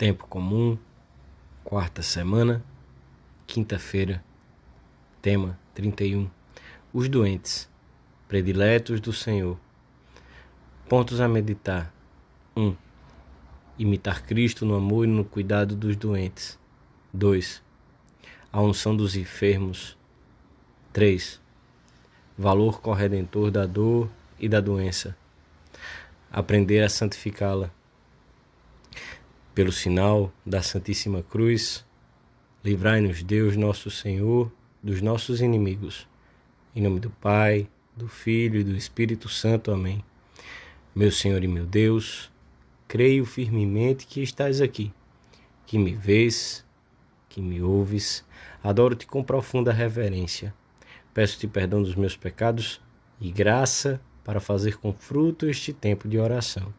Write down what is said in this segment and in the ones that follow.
Tempo comum, quarta semana, quinta-feira, tema 31. Os doentes, prediletos do Senhor. Pontos a meditar. 1. Imitar Cristo no amor e no cuidado dos doentes. 2. A unção dos enfermos. 3. Valor corredentor da dor e da doença. Aprender a santificá-la. Pelo sinal da Santíssima Cruz, livrai-nos Deus nosso Senhor dos nossos inimigos. Em nome do Pai, do Filho e do Espírito Santo. Amém. Meu Senhor e meu Deus, creio firmemente que estás aqui, que me vês, que me ouves. Adoro-te com profunda reverência. Peço-te perdão dos meus pecados e graça para fazer com fruto este tempo de oração.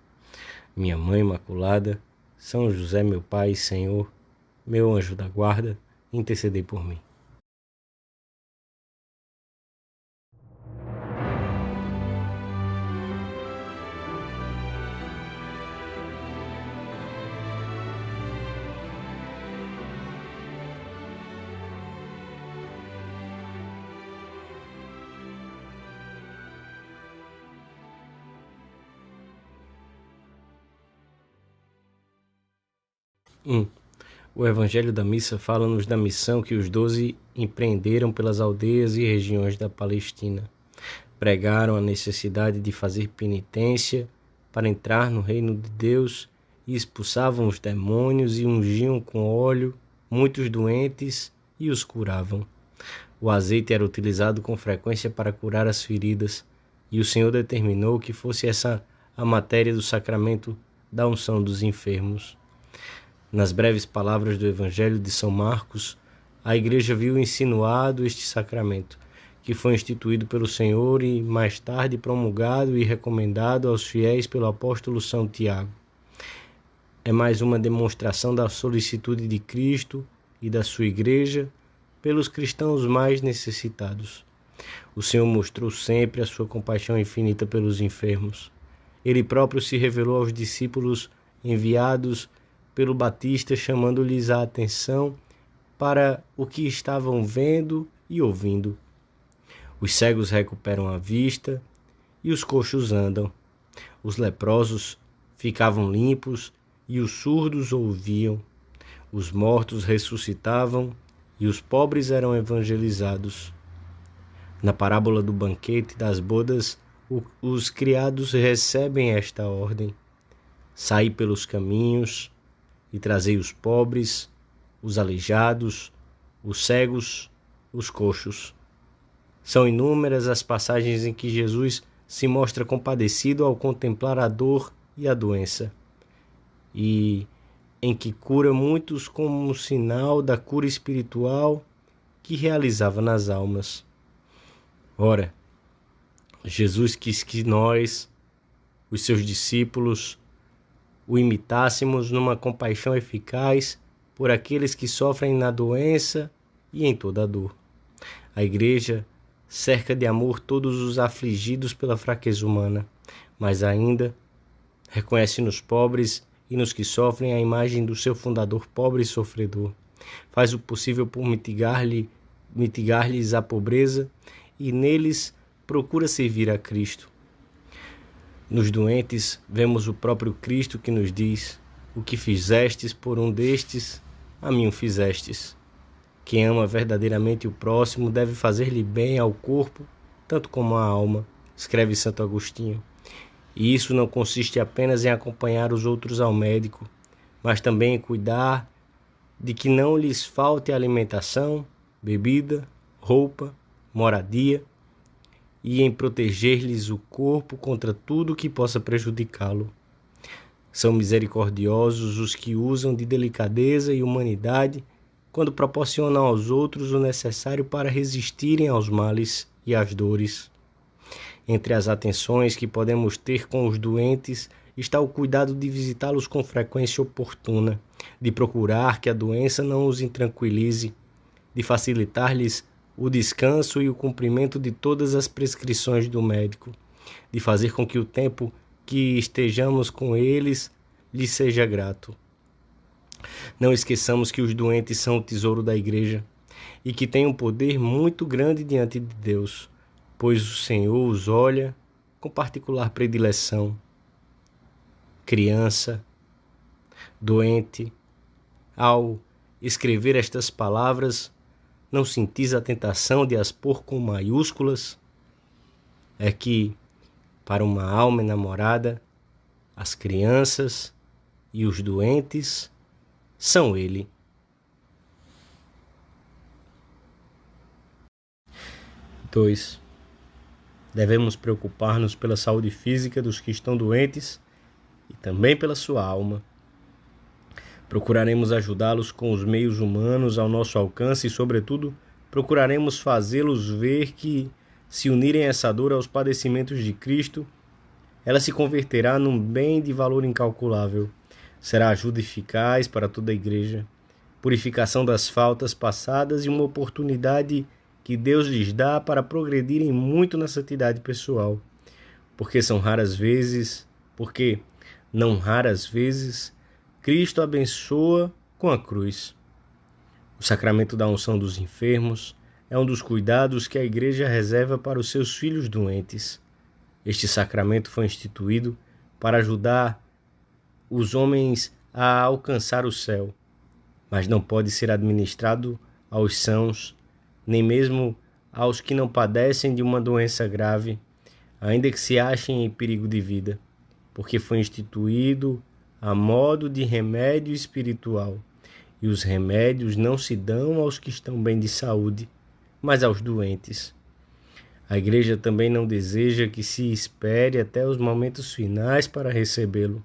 Minha Mãe Imaculada, São José, meu Pai e Senhor, meu anjo da guarda, intercedei por mim. O Evangelho da Missa fala-nos da missão que os 12 empreenderam pelas aldeias e regiões da Palestina. Pregaram a necessidade de fazer penitência para entrar no reino de Deus e expulsavam os demônios e ungiam com óleo muitos doentes e os curavam. O azeite era utilizado com frequência para curar as feridas, e o Senhor determinou que fosse essa a matéria do sacramento da unção dos enfermos. Nas breves palavras do Evangelho de São Marcos, a Igreja viu insinuado este sacramento, que foi instituído pelo Senhor e mais tarde promulgado e recomendado aos fiéis pelo apóstolo São Tiago. É mais uma demonstração da solicitude de Cristo e da sua Igreja pelos cristãos mais necessitados. O Senhor mostrou sempre a sua compaixão infinita pelos enfermos. Ele próprio se revelou aos discípulos enviados pelo Batista, chamando-lhes a atenção para o que estavam vendo e ouvindo. Os cegos recuperam a vista e os coxos andam. Os leprosos ficavam limpos e os surdos ouviam. Os mortos ressuscitavam e os pobres eram evangelizados. Na parábola do banquete das bodas, os criados recebem esta ordem: saí pelos caminhos e trazei os pobres, os aleijados, os cegos, os coxos. São inúmeras as passagens em que Jesus se mostra compadecido ao contemplar a dor e a doença, e em que cura muitos como um sinal da cura espiritual que realizava nas almas. Ora, Jesus quis que nós, os seus discípulos, o imitássemos numa compaixão eficaz por aqueles que sofrem na doença e em toda a dor. A Igreja cerca de amor todos os afligidos pela fraqueza humana, mas ainda reconhece nos pobres e nos que sofrem a imagem do seu fundador pobre e sofredor. Faz o possível por mitigar-lhes a pobreza e neles procura servir a Cristo. Nos doentes, vemos o próprio Cristo que nos diz: o que fizestes por um destes, a mim o fizestes. Quem ama verdadeiramente o próximo deve fazer-lhe bem ao corpo, tanto como à alma, escreve Santo Agostinho. E isso não consiste apenas em acompanhar os outros ao médico, mas também em cuidar de que não lhes falte alimentação, bebida, roupa, moradia, e em proteger-lhes o corpo contra tudo que possa prejudicá-lo. São misericordiosos os que usam de delicadeza e humanidade quando proporcionam aos outros o necessário para resistirem aos males e às dores. Entre as atenções que podemos ter com os doentes está o cuidado de visitá-los com frequência oportuna, de procurar que a doença não os intranquilize, de facilitar-lhes o descanso e o cumprimento de todas as prescrições do médico, de fazer com que o tempo que estejamos com eles lhes seja grato. Não esqueçamos que os doentes são o tesouro da igreja e que têm um poder muito grande diante de Deus, pois o Senhor os olha com particular predileção. Criança, doente, ao escrever estas palavras, não sentis a tentação de as pôr com maiúsculas? É que, para uma alma enamorada, as crianças e os doentes são ele. 2. Devemos preocupar-nos pela saúde física dos que estão doentes e também pela sua alma. Procuraremos ajudá-los com os meios humanos ao nosso alcance e, sobretudo, procuraremos fazê-los ver que, se unirem essa dor aos padecimentos de Cristo, ela se converterá num bem de valor incalculável. Será ajuda eficaz para toda a igreja, purificação das faltas passadas e uma oportunidade que Deus lhes dá para progredirem muito na santidade pessoal. Porque não raras vezes, Cristo abençoa com a cruz. O sacramento da unção dos enfermos é um dos cuidados que a igreja reserva para os seus filhos doentes. Este sacramento foi instituído para ajudar os homens a alcançar o céu, mas não pode ser administrado aos sãos, nem mesmo aos que não padecem de uma doença grave, ainda que se achem em perigo de vida, porque foi instituído a modo de remédio espiritual, e os remédios não se dão aos que estão bem de saúde, mas aos doentes. A igreja também não deseja que se espere até os momentos finais para recebê-lo,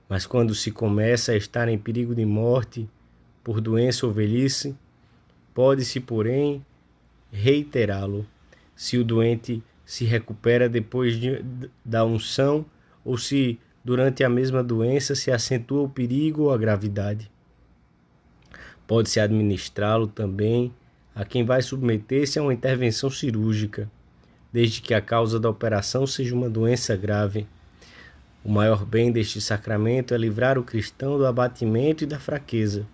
mas quando se começa a estar em perigo de morte por doença ou velhice, pode-se, porém, reiterá-lo, se o doente se recupera depois da unção ou se, durante a mesma doença, se acentua o perigo ou a gravidade. Pode-se administrá-lo também a quem vai submeter-se a uma intervenção cirúrgica, desde que a causa da operação seja uma doença grave. O maior bem deste sacramento é livrar o cristão do abatimento e da fraqueza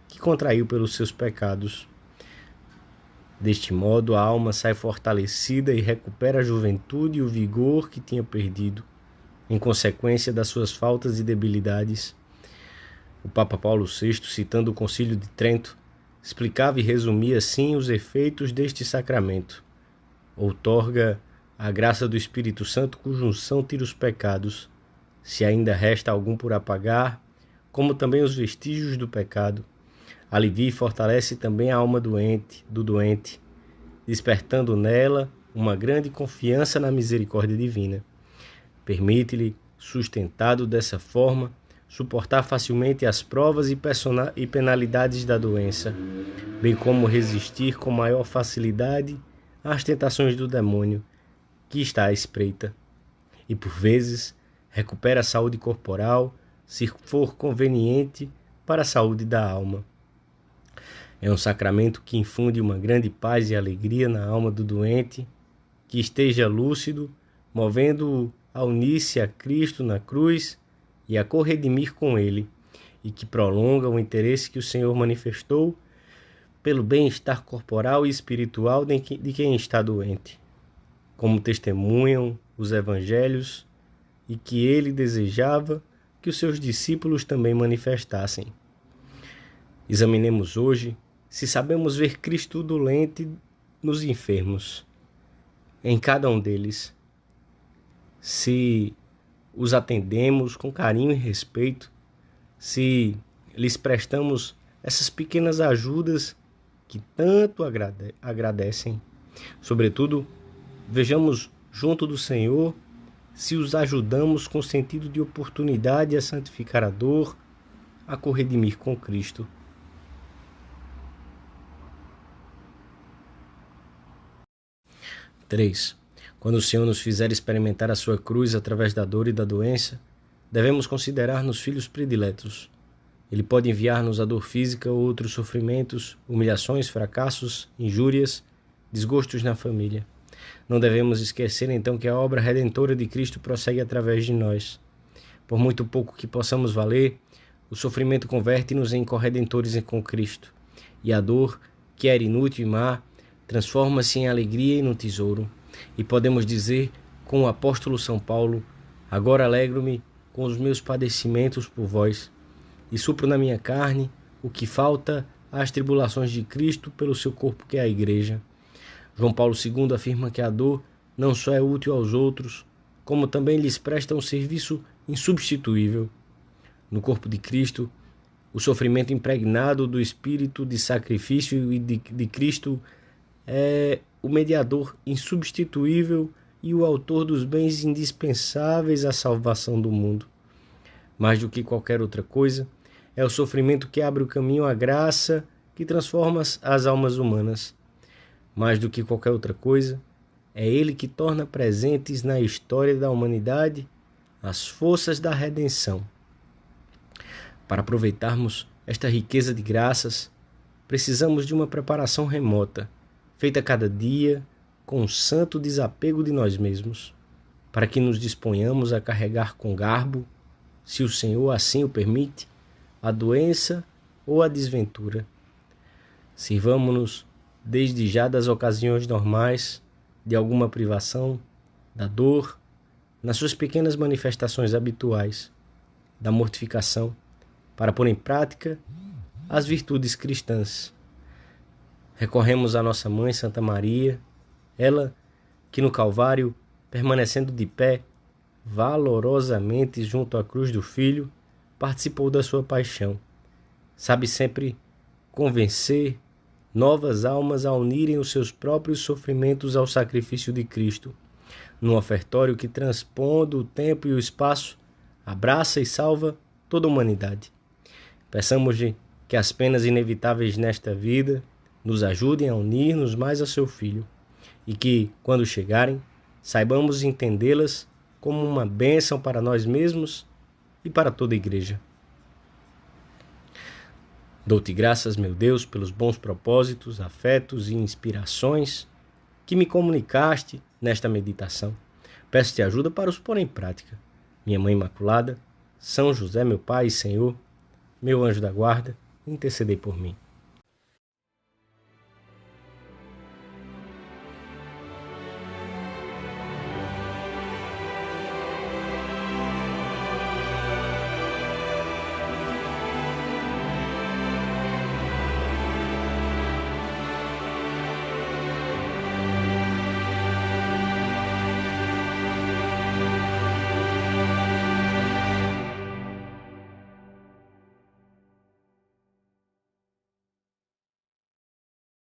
que contraiu pelos seus pecados. Deste modo, a alma sai fortalecida e recupera a juventude e o vigor que tinha perdido, em consequência das suas faltas e debilidades. O Papa Paulo VI, citando o Concílio de Trento, explicava e resumia assim os efeitos deste sacramento. Outorga a graça do Espírito Santo, cuja unção tira os pecados, se ainda resta algum por apagar, como também os vestígios do pecado. Alivia e fortalece também a alma do doente, despertando nela uma grande confiança na misericórdia divina. Permite-lhe, sustentado dessa forma, suportar facilmente as provas e penalidades da doença, bem como resistir com maior facilidade às tentações do demônio, que está à espreita. E, por vezes, recupera a saúde corporal, se for conveniente, para a saúde da alma. É um sacramento que infunde uma grande paz e alegria na alma do doente, que esteja lúcido, movendo-o a unir-se a Cristo na cruz e a corredimir com ele, e que prolonga o interesse que o Senhor manifestou pelo bem-estar corporal e espiritual de quem está doente, como testemunham os evangelhos, e que ele desejava que os seus discípulos também manifestassem. Examinemos hoje se sabemos ver Cristo dolente nos enfermos, em cada um deles, se os atendemos com carinho e respeito, se lhes prestamos essas pequenas ajudas que tanto agradecem. Sobretudo, vejamos junto do Senhor se os ajudamos com sentido de oportunidade a santificar a dor, a corredimir com Cristo. Três. Quando o Senhor nos fizer experimentar a sua cruz através da dor e da doença, devemos considerar-nos filhos prediletos. Ele pode enviar-nos a dor física ou outros sofrimentos, humilhações, fracassos, injúrias, desgostos na família. Não devemos esquecer então que a obra redentora de Cristo prossegue através de nós. Por muito pouco que possamos valer, O sofrimento converte-nos em corredentores com Cristo, e a dor, que era inútil e má, transforma-se em alegria e no tesouro. E podemos dizer, com o apóstolo São Paulo: agora alegro-me com os meus padecimentos por vós, e supro na minha carne o que falta às tribulações de Cristo pelo seu corpo, que é a Igreja. João Paulo II afirma que a dor não só é útil aos outros, como também lhes presta um serviço insubstituível. No corpo de Cristo, o sofrimento impregnado do espírito de sacrifício e de Cristo é o mediador insubstituível e o autor dos bens indispensáveis à salvação do mundo. Mais do que qualquer outra coisa, é o sofrimento que abre o caminho à graça que transforma as almas humanas. Mais do que qualquer outra coisa, é ele que torna presentes na história da humanidade as forças da redenção. Para aproveitarmos esta riqueza de graças, precisamos de uma preparação remota, feita cada dia com um santo desapego de nós mesmos, para que nos disponhamos a carregar com garbo, se o Senhor assim o permite, a doença ou a desventura. Sirvamo-nos desde já das ocasiões normais, de alguma privação, da dor, nas suas pequenas manifestações habituais, da mortificação, para pôr em prática as virtudes cristãs. Recorremos à nossa Mãe Santa Maria, ela que no Calvário, permanecendo de pé, valorosamente junto à cruz do Filho, participou da sua paixão. Sabe sempre convencer novas almas a unirem os seus próprios sofrimentos ao sacrifício de Cristo, num ofertório que, transpondo o tempo e o espaço, abraça e salva toda a humanidade. Peçamos-lhe que as penas inevitáveis nesta vida nos ajudem a unir-nos mais a seu Filho, e que, quando chegarem, saibamos entendê-las como uma bênção para nós mesmos e para toda a Igreja. Dou-te graças, meu Deus, pelos bons propósitos, afetos e inspirações que me comunicaste nesta meditação. Peço-te ajuda para os pôr em prática. Minha Mãe Imaculada, São José, meu Pai e Senhor, meu anjo da guarda, intercedei por mim.